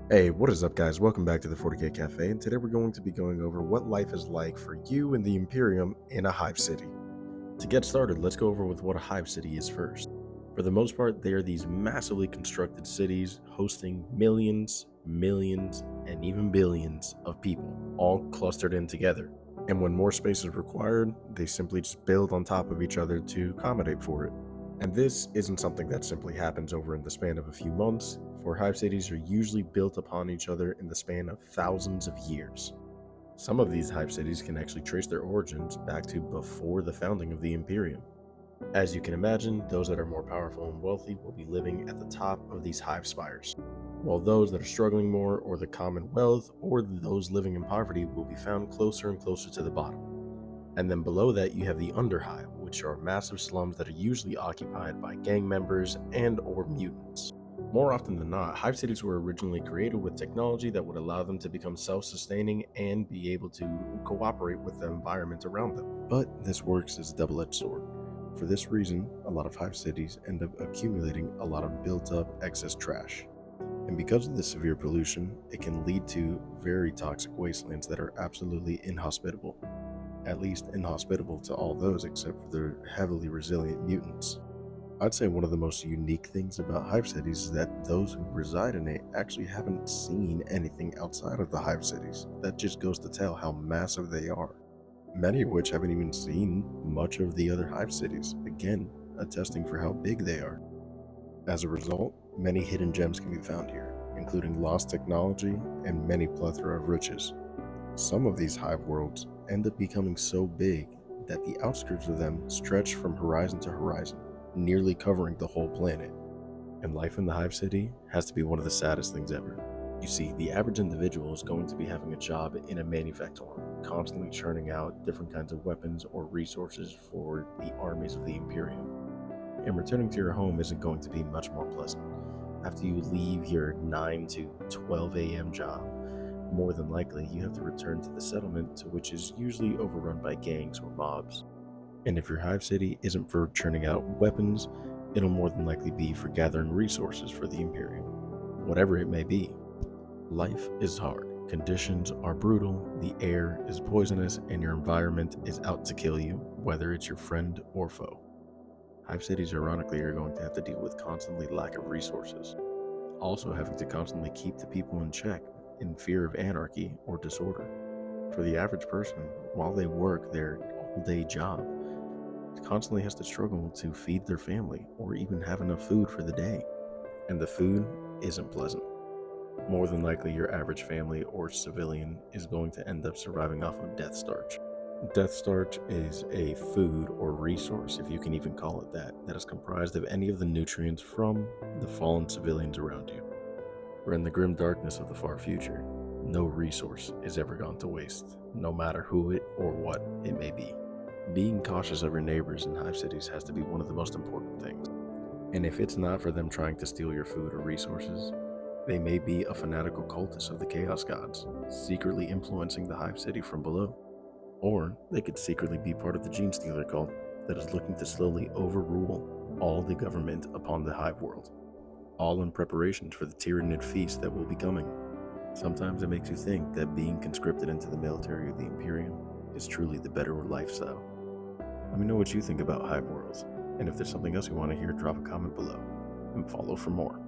Hey, what is up, guys? Welcome back to the 40K Cafe, and today we're going to be going over what life is like for you in the Imperium in a hive city. To get started, let's go over with what a hive city is first. For the most part, they are these massively constructed cities hosting millions, and even billions of people, all clustered in together. And when more space is required, they simply just build on top of each other to accommodate for it. And this isn't something that simply happens over in the span of a few months, for hive cities are usually built upon each other in the span of thousands of years. Some of these hive cities can actually trace their origins back to before the founding of the Imperium. As you can imagine, those that are more powerful and wealthy will be living at the top of these hive spires, while those that are struggling more, or the commonwealth, or those living in poverty will be found closer and closer to the bottom. And then below that you have the underhive, which are massive slums that are usually occupied by gang members and or mutants. More often than not, hive cities were originally created with technology that would allow them to become self-sustaining and be able to cooperate with the environment around them. But this works as a double-edged sword. For this reason, a lot of hive cities end up accumulating a lot of built-up excess trash. And because of this severe pollution, it can lead to very toxic wastelands that are absolutely inhospitable. At least inhospitable to all those except for the heavily resilient mutants. I'd say one of the most unique things about hive cities is that those who reside in it actually haven't seen anything outside of the hive cities. That just goes to tell how massive they are. Many of which haven't even seen much of the other hive cities, again, attesting for how big they are. As a result, many hidden gems can be found here, including lost technology and many plethora of riches. Some of these hive worlds end up becoming so big that the outskirts of them stretch from horizon to horizon, nearly covering the whole planet. And life in the hive city has to be one of the saddest things ever. You see, the average individual is going to be having a job in a manufactory, constantly churning out different kinds of weapons or resources for the armies of the Imperium. And returning to your home isn't going to be much more pleasant. After you leave your 9 to 12 a.m. job, more than likely you have to return to the settlement, which is usually overrun by gangs or mobs. And if your hive city isn't for churning out weapons, it'll more than likely be for gathering resources for the Imperium. Whatever it may be, life is hard. Conditions are brutal, the air is poisonous, and your environment is out to kill you, whether it's your friend or foe. Hive cities, ironically, are going to have to deal with constantly lack of resources, also having to constantly keep the people in check in fear of anarchy or disorder. For the average person, while they work their all-day job, constantly has to struggle to feed their family or even have enough food for the day. And the food isn't pleasant. More than likely, your average family or civilian is going to end up surviving off of death starch. Death starch is a food or resource, if you can even call it that is comprised of any of the nutrients from the fallen civilians around you. Or in the grim darkness of the far future, no resource is ever gone to waste, no matter who it or what it may be. Being cautious of your neighbors in hive cities has to be one of the most important things. And if it's not for them trying to steal your food or resources, they may be a fanatical cultist of the Chaos Gods, secretly influencing the hive city from below. Or they could secretly be part of the Gene Stealer cult that is looking to slowly overrule all the government upon the hive world, all in preparation for the tyrannid feast that will be coming. Sometimes it makes you think that being conscripted into the military of the Imperium is truly the better lifestyle. Let me know what you think about hive worlds, and if there's something else you want to hear, drop a comment below, and follow for more.